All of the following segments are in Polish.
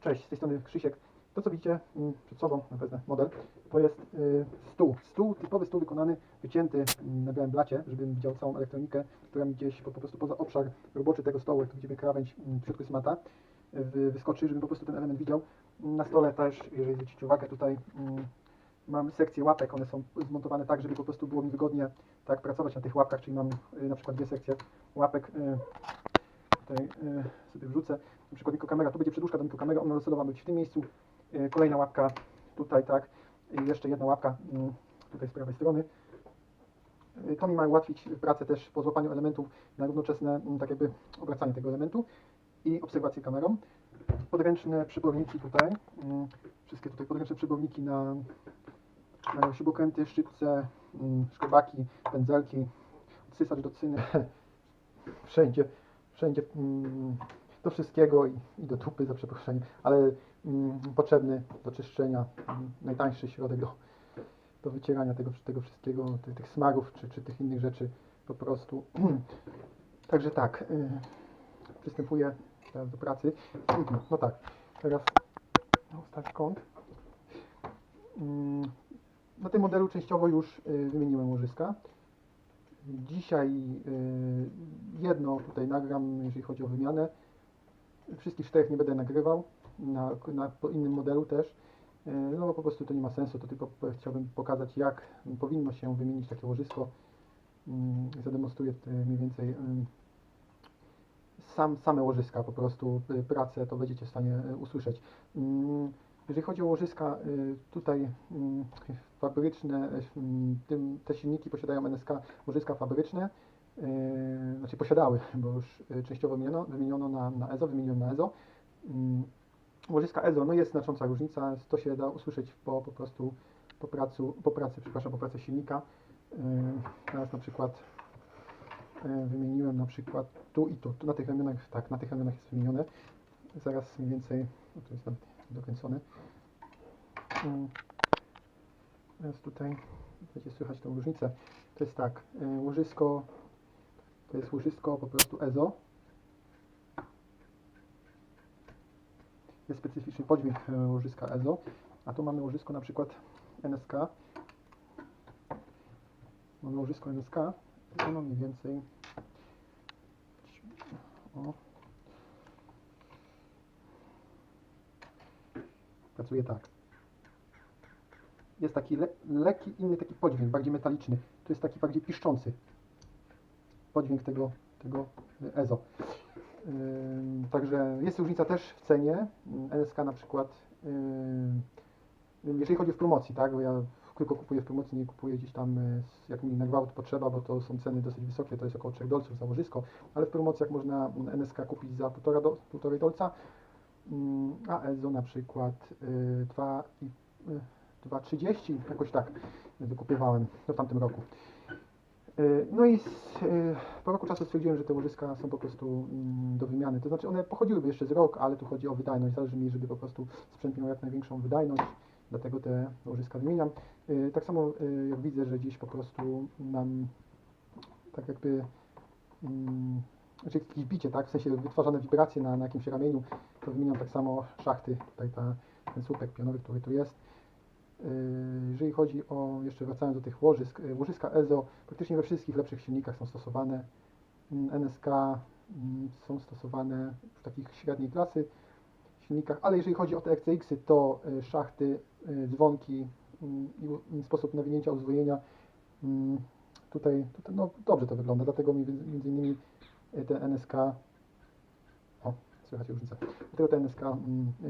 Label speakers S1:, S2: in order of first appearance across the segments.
S1: Cześć, z tej strony Krzysiek. To co widzicie przed sobą, na pewno model, to jest stół. Stół, typowy stół wykonany, wycięty na białym blacie, żebym widział całą elektronikę, która mi gdzieś po prostu poza obszar roboczy tego stołu, jak tu widzimy krawędź w środku jest mata, wyskoczy, żebym po prostu ten element widział. Na stole też, jeżeli zwrócicie uwagę, tutaj mam sekcję łapek, one są zmontowane tak, żeby po prostu było mi wygodnie tak pracować na tych łapkach, czyli mam na przykład dwie sekcje łapek. Tutaj sobie wrzucę, na przykład mikrokamera, tu będzie przedłużka do mikrokamery, ona docelowa być w tym miejscu, kolejna łapka tutaj, tak, i jeszcze jedna łapka tutaj z prawej strony. To mi ma ułatwić pracę też po złapaniu elementów na równoczesne tak jakby obracanie tego elementu i obserwację kamerą. Podręczne przyborniki tutaj, wszystkie tutaj podręczne przyborniki na śrubokręty, szczypce, szkrobaki, pędzelki, odsysacz do cyny, wszędzie do wszystkiego i do tupy za przeproszeniem, ale potrzebny do czyszczenia, najtańszy środek do wycierania tego wszystkiego, tych smarów czy tych innych rzeczy po prostu. Także tak, przystępuję teraz do pracy. No tak, teraz ustawię kąt. Na tym modelu częściowo już wymieniłem łożyska. Dzisiaj jedno tutaj nagram, jeżeli chodzi o wymianę. Wszystkich czterech nie będę nagrywał, po innym modelu też. No bo po prostu to nie ma sensu, to tylko chciałbym pokazać, jak powinno się wymienić takie łożysko. Zademonstruję mniej więcej same łożyska, po prostu pracę, to będziecie w stanie usłyszeć. Jeżeli chodzi o łożyska, tutaj fabryczne, te silniki posiadają NSK łożyska fabryczne, znaczy posiadały, bo już częściowo wymieniono na EZO, wymieniłem na EZO. Łożyska EZO, no jest znacząca różnica, to się da usłyszeć po prostu po pracy silnika. Teraz na przykład wymieniłem na przykład tu i tu na tych ramionach, tak, na tych ramionach jest wymienione. Zaraz mniej więcej, no to jest tam dokręcone. Teraz tutaj będzie słychać tą różnicę. To jest tak, łożysko, to jest łożysko po prostu EZO. Jest specyficzny podźwięk łożyska EZO, a tu mamy łożysko na przykład NSK. Mamy łożysko NSK, ono mniej więcej pracuje tak. Jest taki lekki, inny taki podźwięk, bardziej metaliczny. Tu jest taki bardziej piszczący podźwięk tego EZO. Także jest różnica też w cenie. NSK na przykład, jeżeli chodzi o promocji, tak, bo ja tylko kupuję w promocji, nie kupuję gdzieś tam, jak mi na gwałt potrzeba, bo to są ceny dosyć wysokie, to jest około 3 dolców za łożysko, ale w promocjach można NSK kupić za 1,5 dolca, a EZO na przykład 2,30, jakoś tak wykupywałem w tamtym roku. No i po roku czasu stwierdziłem, że te łożyska są po prostu do wymiany. To znaczy one pochodziłyby jeszcze z rok, ale tu chodzi o wydajność. Zależy mi, żeby po prostu sprzęt miał jak największą wydajność, dlatego te łożyska wymieniam. Tak samo jak widzę, że gdzieś po prostu nam tak jakby znaczy jakieś bicie, tak, w sensie wytwarzane wibracje na jakimś ramieniu, to wymieniam tak samo szachty, tutaj ten słupek pionowy, który tu jest. Jeżeli chodzi o, jeszcze wracając do tych łożysk, łożyska EZO praktycznie we wszystkich lepszych silnikach są stosowane. NSK są stosowane w takich średniej klasy silnikach, ale jeżeli chodzi o te RCX-y, to szachty, dzwonki i sposób nawinięcia uzwojenia, tutaj no, dobrze to wygląda, dlatego między innymi te NSK, o, słychać różnicę, dlatego te NSK,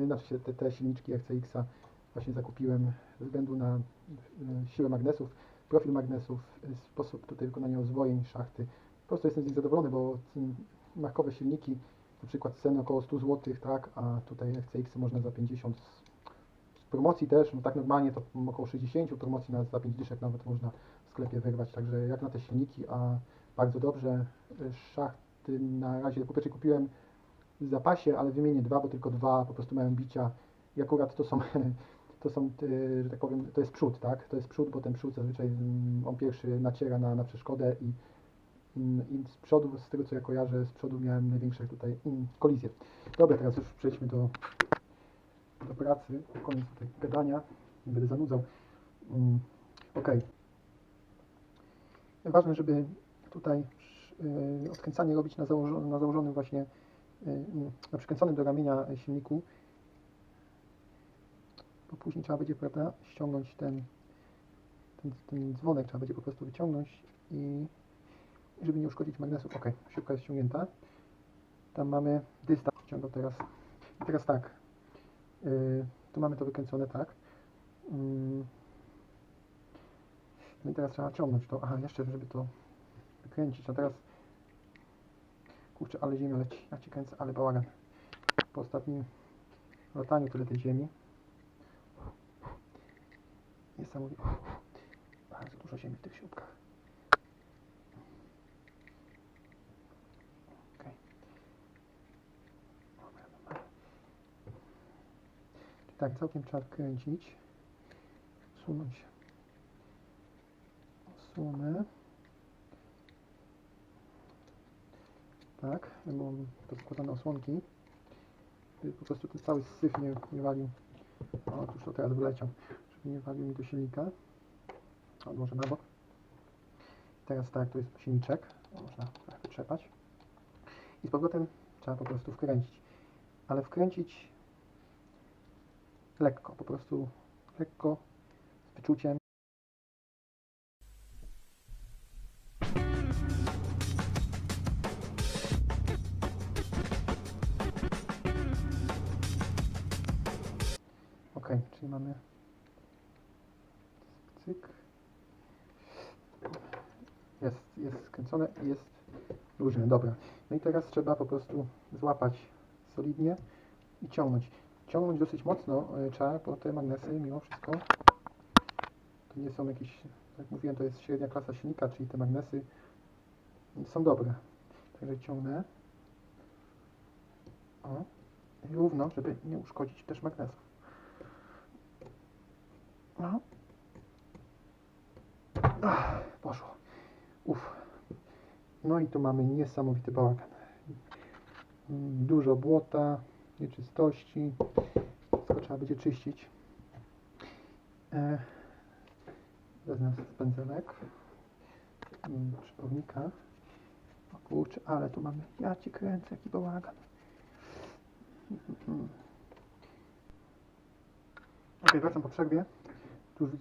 S1: znaczy się te silniczki RCX-a właśnie zakupiłem ze względu na siłę magnesów, profil magnesów, sposób tutaj wykonania uzwojeń, szachty. Po prostu jestem z nich zadowolony, bo markowe silniki, na przykład ceny około 100 zł, tak, a tutaj RCX można za 50. Z promocji też, no tak normalnie to około 60, promocji nawet za 5 dyszek nawet można w sklepie wyrwać, także jak na te silniki, a bardzo dobrze. Szachty na razie po pierwsze kupiłem w zapasie, ale wymienię dwa, bo tylko dwa po prostu mają bicia i akurat to są, że tak powiem, to jest przód, tak? To jest przód, bo ten przód zazwyczaj on pierwszy naciera na przeszkodę i z przodu, z tego co ja kojarzę, z przodu miałem największe tutaj kolizje. Dobra, teraz już przejdźmy do do pracy, koniec tutaj gadania, nie będę zanudzał. Ok. Ważne, żeby tutaj odkręcanie robić na założonym właśnie, na przykręconym do ramienia silniku, bo później trzeba będzie, prawda, ściągnąć ten dzwonek, trzeba będzie po prostu wyciągnąć i żeby nie uszkodzić magnesów. Ok, śrubka jest ściągnięta. Tam mamy dystans, ściągam teraz. I teraz tak, tu mamy to wykręcone, tak. No i teraz trzeba ciągnąć to. Aha, jeszcze żeby to wykręcić. A teraz, kurczę, ale ziemia leci. Ja Cię kręcę, ale bałagan. Po ostatnim lataniu tyle tej ziemi. Niesamowite. Bardzo dużo ziemi w tych śrubkach. Okay. Tak, całkiem trzeba wkręcić. Sunąć osłonę. Tak, bo to składane osłonki. Żeby po prostu ten cały syf nie walił. O, tuż to teraz wyleciał. Żeby nie walił mi do silnika. Odłożę na bok. Teraz tak, to jest silniczek. Można trochę wytrzepać. I z powrotem trzeba po prostu wkręcić. Ale wkręcić lekko, po prostu lekko, z wyczuciem. Ok, czyli mamy cyk. Jest skręcone i jest luźne, dobra. No i teraz trzeba po prostu złapać solidnie i ciągnąć. Ciągnąć dosyć mocno trzeba, bo te magnesy mimo wszystko to nie są jakieś, jak mówiłem, to jest średnia klasa silnika, czyli te magnesy są dobre. Także ciągnę. O, i równo, żeby nie uszkodzić też magnesów. No. Poszło. Uff. No i tu mamy niesamowity bałagan. Dużo błota, nieczystości. Wszystko trzeba będzie czyścić. Wezmę pędzelek. Przypomnika. O kurczę, ale tu mamy. Ja Cię kręcę, jaki bałagan. Ok, wracam po przerwie. Tu już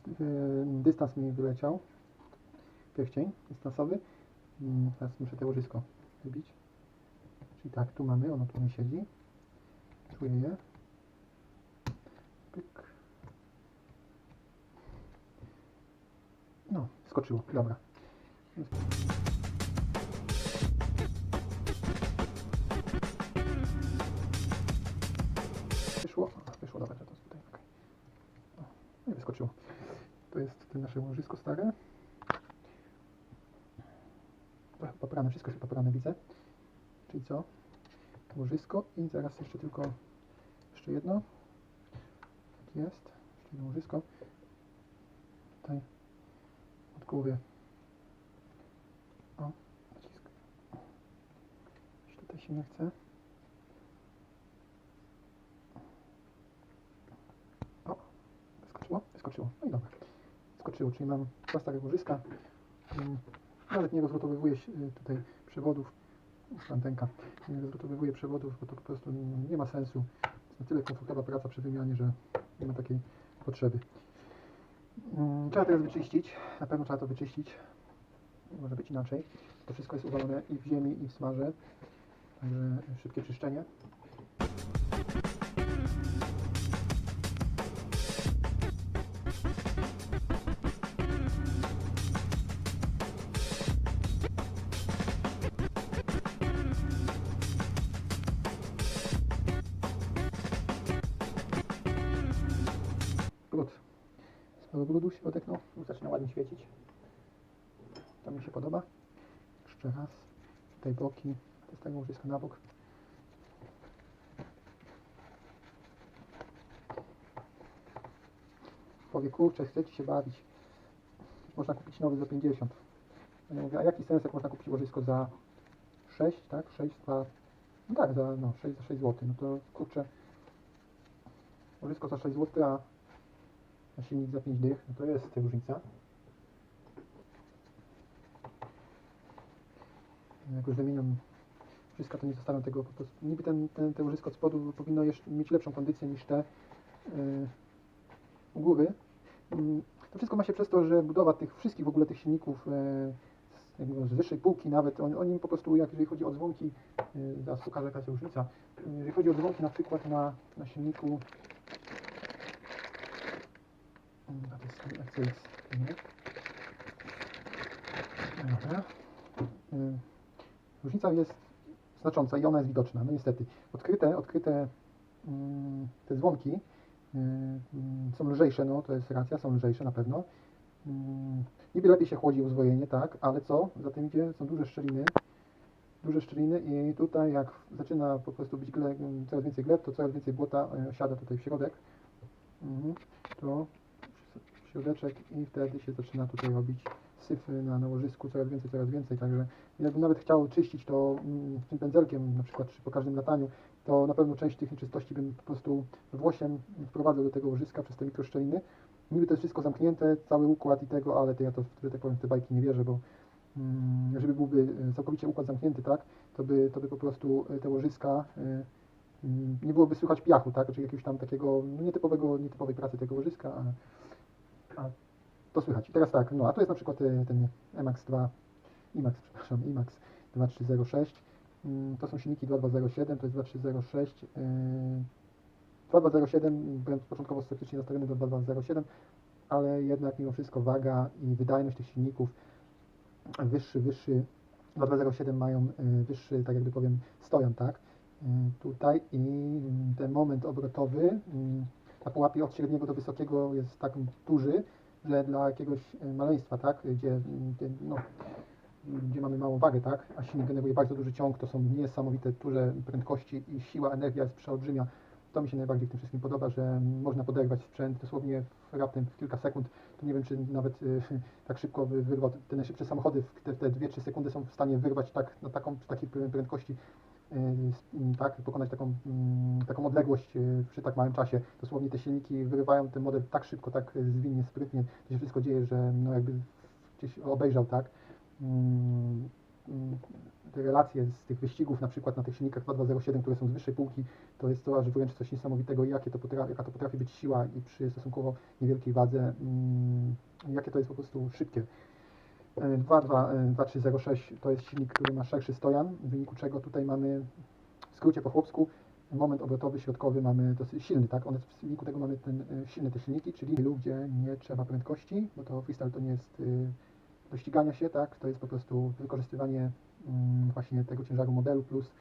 S1: dystans mi wyleciał. Pierścień dystansowy. Teraz muszę to łożysko wybić. Czyli tak, tu mamy, ono tu nie siedzi. Czuję je. Pyk. No, skoczyło, dobra. Wyszło, dobra, to tutaj, ok. No i wyskoczyło. To jest nasze łożysko stare. Poprane, wszystko się poprane widzę. Czyli co? Łożysko i zaraz jeszcze tylko jedno. Tak jest. Jeszcze jedno łożysko. Tutaj od góry. O, nacisk. Już tutaj się nie chce. O, wyskoczyło. No i dobra. Wyskoczyło, czyli mam dwa stare łożyska. Nawet nie rozgotowywuję tutaj przewodów. Antenka. Nie rozgotowywuję przewodów, bo to po prostu nie ma sensu. Jest na tyle komfortowa praca przy wymianie, że nie ma takiej potrzeby. Trzeba teraz wyczyścić. Na pewno trzeba to wyczyścić. Nie może być inaczej. To wszystko jest uwalone i w ziemi, i w smarze. Także szybkie czyszczenie. Brud. Sporo brudu, środek, no, już zaczyna ładnie świecić. To mi się podoba. Jeszcze raz. Tutaj boki. To jest tego łożyska na bok. Powie, kurczę, chcecie się bawić. Można kupić nowy za 50. Ja mówię, a jaki sens, jak można kupić łożysko za 6, tak? 6 za... No tak, za 6 zł. No to kurczę. łożysko za 6 zł, a silnik za 5 dych, no to jest różnica. Jak już wymieniam łożyska, to nie zostawiam tego po prostu. Niby te łożysko od spodu powinno jeszcze mieć lepszą kondycję niż te u góry. To wszystko ma się przez to, że budowa tych wszystkich w ogóle tych silników z wyższej półki nawet, oni po prostu, jeżeli chodzi o dzwonki, zaraz pokażę jaka jest różnica, jeżeli chodzi o dzwonki na przykład na silniku, to jest FCX, nie? Dobra. Różnica jest znacząca i ona jest widoczna, no niestety. Odkryte te dzwonki są lżejsze, no to jest racja, są lżejsze na pewno. Niby lepiej się chłodzi uzwojenie, tak, ale co? Za tym idzie, są duże szczeliny i tutaj jak zaczyna po prostu być coraz więcej gleb, to coraz więcej błota siada tutaj w środek. To środeczek i wtedy się zaczyna tutaj robić syfy na łożysku, coraz więcej, także jakbym nawet chciał czyścić to tym pędzelkiem, na przykład po każdym lataniu, to na pewno część tych nieczystości bym po prostu włosiem wprowadzał do tego łożyska przez te mikroszczeliny. Niby to jest wszystko zamknięte, cały układ i tego, ale to ja to, że tak powiem, w te bajki nie wierzę, bo jeżeli byłby całkowicie układ zamknięty, tak, to by po prostu te łożyska nie byłoby słychać piachu, tak, czy jakiegoś tam takiego nietypowej pracy tego łożyska, a to słychać. I teraz tak, no a to jest na przykład ten IMAX 2306. To są silniki 2207, to jest 2306. 2207 byłem początkowo sceptycznie nastawiony do 2207, ale jednak mimo wszystko waga i wydajność tych silników wyższy 2207 mają wyższy, tak jakby powiem, stojan, tak? Tutaj i ten moment obrotowy na pułapie od średniego do wysokiego jest tak duży, że dla jakiegoś maleństwa, tak, gdzie mamy małą wagę, tak, a silnik generuje bardzo duży ciąg, to są niesamowite duże prędkości i siła, energia jest przeolbrzymia. To mi się najbardziej w tym wszystkim podoba, że można poderwać sprzęt dosłownie raptem w kilka sekund. To nie wiem, czy nawet tak szybko wyrwał, te najszybsze samochody w te 2-3 sekundy są w stanie wyrwać tak, przy takiej prędkości, tak, pokonać taką odległość przy tak małym czasie. Dosłownie te silniki wyrywają ten model tak szybko, tak zwinnie, sprytnie, to się wszystko dzieje, że no jakby gdzieś obejrzał, tak, te relacje z tych wyścigów, na przykład na tych silnikach 2207, które są z wyższej półki, to jest to aż wręcz coś niesamowitego, jaka to potrafi być siła i przy stosunkowo niewielkiej wadze, jakie to jest po prostu szybkie. 2306 to jest silnik, który ma szerszy stojan, w wyniku czego tutaj mamy, w skrócie po chłopsku, moment obrotowy środkowy mamy dosyć silny, tak? W wyniku tego mamy silne te silniki, czyli gdzie nie trzeba prędkości, bo to freestyle to nie jest do ścigania się, tak? To jest po prostu wykorzystywanie właśnie tego ciężaru modelu plus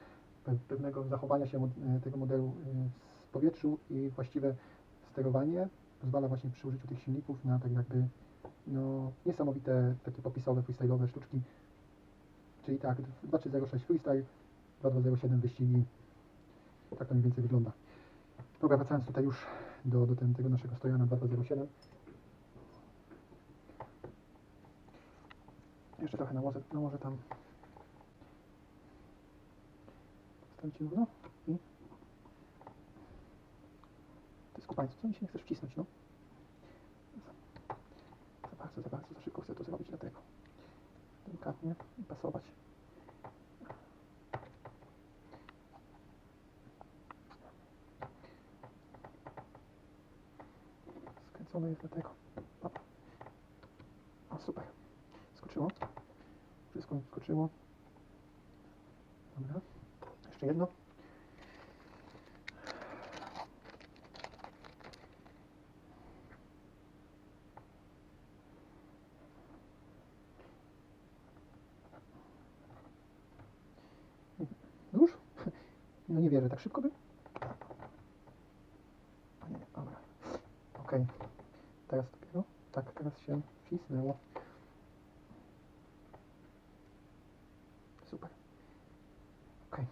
S1: pewnego zachowania się tego modelu w powietrzu i właściwe sterowanie pozwala właśnie przy użyciu tych silników na tak jakby no, niesamowite takie popisowe, freestyle'owe sztuczki. Czyli tak, 2306 freestyle, 2207 wyścigi. Tak to mniej więcej wygląda. Dobra, wracając tutaj już do tego naszego stojana 2207. Jeszcze trochę nałożę tam. Stawić równo i ty skupańcu, co mi się nie chcesz wcisnąć, no? Za bardzo, za szybko chcę to zrobić, dlatego delikatnie i pasować. Skręcone jest dlatego. O, super. Skoczyło. Wszystko mi skoczyło. Dobra. Jeszcze jedno. Już? No nie wierzę, tak szybko by? A nie, dobra. Okej. Teraz dopiero? Tak, teraz się wcisnęło. Super. Okej.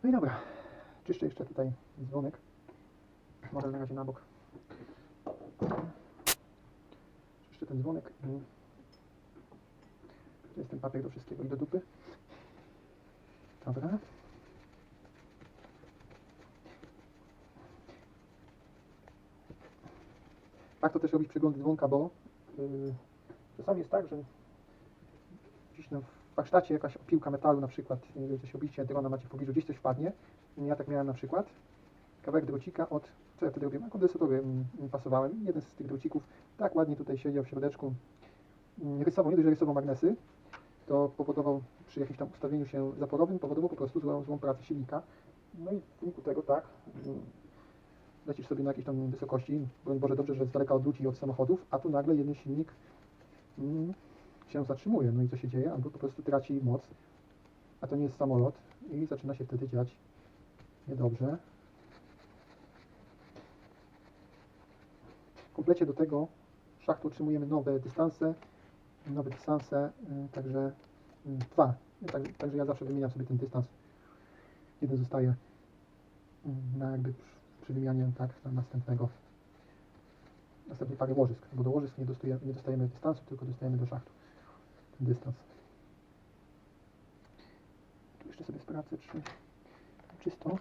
S1: No i dobra. Czyszczę jeszcze tutaj dzwonek. Model na razie na bok. Czyszczę ten dzwonek. To jest ten papier do wszystkiego i do dupy. Dobra. Warto też robić przeglądy dzwonka, bo czasami jest tak, że gdzieś w warsztacie jakaś opiłka metalu na przykład, coś robicie, drona macie w pobliżu, gdzieś coś wpadnie. Ja tak miałem na przykład, kawałek drocika od, co ja wtedy robiłem, na kondensatorze pasowałem. Jeden z tych drocików tak ładnie tutaj siedział w środeczku. Rysował, nie dość, że rysował magnesy, to powodował przy jakimś tam ustawieniu się zaporowym, powodował po prostu złą pracę silnika. No i w wyniku tego tak, lecisz sobie na jakiejś tam wysokości, broń Boże, dobrze, że z daleka od ludzi i od samochodów, a tu nagle jeden silnik się zatrzymuje. No i co się dzieje? Albo po prostu traci moc, a to nie jest samolot i zaczyna się wtedy dziać niedobrze. W komplecie do tego szachtu otrzymujemy nowe dystanse, także dwa. Także ja zawsze wymieniam sobie ten dystans. Jeden zostaje na jakby przy wymianie tak na następnej parę łożysk, bo do łożysk nie dostajemy dystansu, tylko dostajemy do szachtu ten dystans. Tu jeszcze sobie sprawdzę, czy czysto.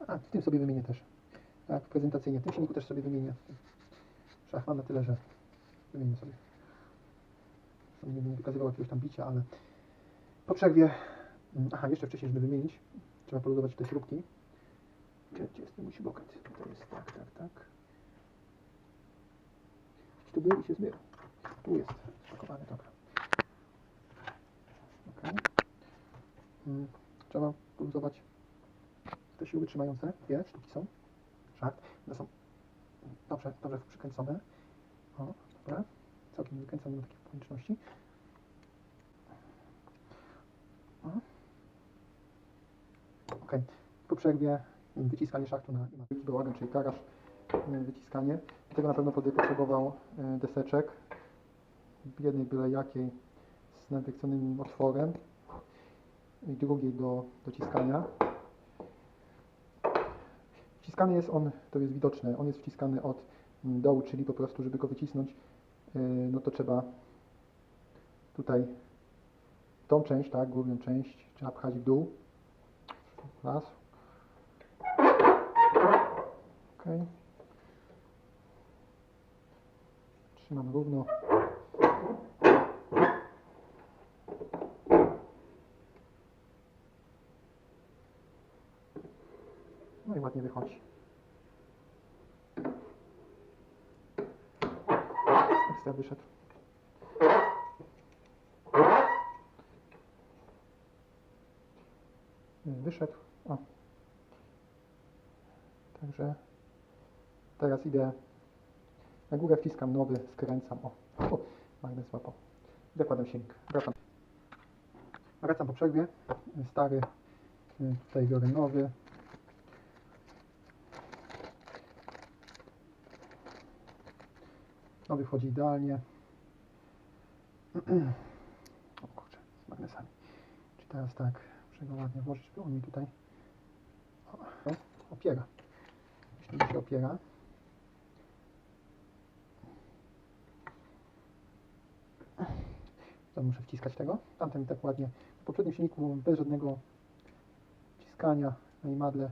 S1: A, w tym sobie wymienię też. Tak, prezentacyjnie. W tym silniku też sobie wymienię. Szach mam na tyle, że wymienię sobie. Nie będę wykazywał jakiegoś tam bicia, ale po przerwie... Aha, jeszcze wcześniej, żeby wymienić, trzeba poluzować te śrubki. Gdzie jest ten mój śrubokręt? To jest tak. Tu był i się zbiera. Tu jest spakowany, dobra. Okay. Trzeba poluzować te śruby trzymające. Dwie sztuki są. Szacht. One są dobrze przykręcone. O, dobra. Całkiem wykręcone do takich konieczności. Ok. Po przerwie wyciskanie szachtu na bałagan, czyli karasz, wyciskanie. Do tego na pewno będę potrzebował deseczek. Jednej byle jakiej z nadwykształconym otworem i drugiej do dociskania. Wciskany jest on, to jest widoczne, on jest wciskany od dołu, czyli po prostu, żeby go wycisnąć, no to trzeba tutaj tą część, tak, górną część trzeba pchać w dół. Raz. Ok. Trzymam równo. No i ładnie wychodzi. Ekstra wyszedł. Wyszedł. O. Także teraz idę na górę, wciskam nowy, skręcam. O, magnes złapał. Zakładam silnik. Wracam po przerwie. Stary, tutaj biorę nowy. Nowy wchodzi idealnie. O kurczę, z magnesami. Czy teraz tak, muszę go ładnie włożyć, bo on mi tutaj opiera. Jeśli mi się opiera. To muszę wciskać tego. Tamten tak ładnie. W poprzednim silniku bez żadnego wciskania na imadle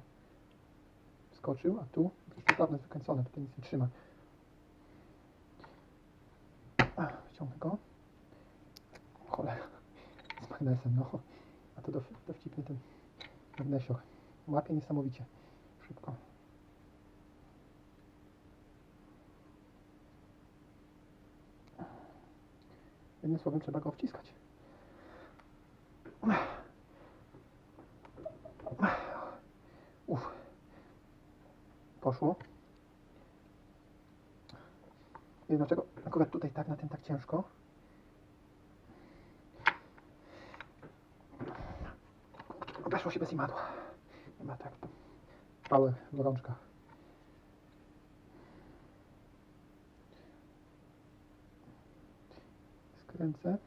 S1: skoczył, a tu już dawno jest wykręcone, tutaj nic nie trzyma. Wyciągnę go. Cholera. Z magnesem, no. A to dowcipny ten magnesior. Łapie niesamowicie. Szybko. Jednym słowem trzeba go wciskać. Poszło. Nie wiem dlaczego akurat tutaj tak na tym tak ciężko. Obeszło się bez imadła. Nie ma tak power w rączkach. Skręcę.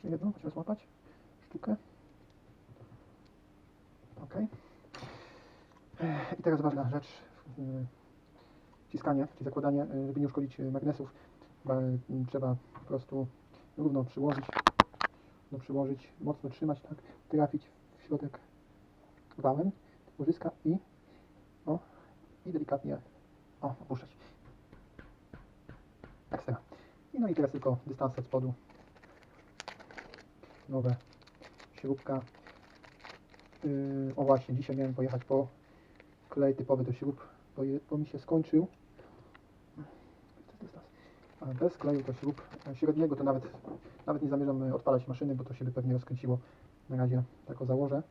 S1: Jeszcze jedną, musimy złapać. Sztukę. Ok. I teraz ważna rzecz. Wciskanie, czyli zakładanie, żeby nie uszkodzić magnesów. Trzeba po prostu równo przyłożyć, mocno trzymać, tak, trafić w środek wałem łożyska i delikatnie opuszczać. Ekstra. No i teraz tylko dystans od spodu. Nowe śrubka. O właśnie, dzisiaj miałem pojechać po klej typowy do śrub, bo mi się skończył. A bez kleju do śrub średniego to nawet nie zamierzam odpalać maszyny, bo to się by pewnie rozkręciło. Na razie tak o założę.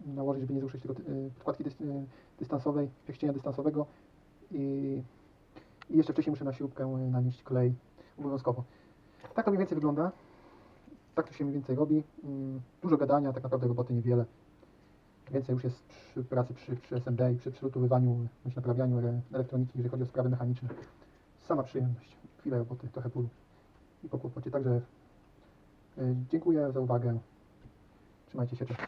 S1: Nałożyć, żeby nie zruszyć tego podkładki dystansowej, pierścienia dystansowego i jeszcze wcześniej muszę na śrubkę nanieść klej obowiązkowo. Tak to mniej więcej wygląda. Tak to się mniej więcej robi. Dużo gadania, tak naprawdę roboty niewiele. Więcej już jest przy pracy przy SMD i przy przygotowywaniu, naprawianiu elektroniki, jeżeli chodzi o sprawy mechaniczne. Sama przyjemność. Chwilę roboty, trochę bólu i po kłopocie. Także dziękuję za uwagę. Trzymajcie się. Cześć.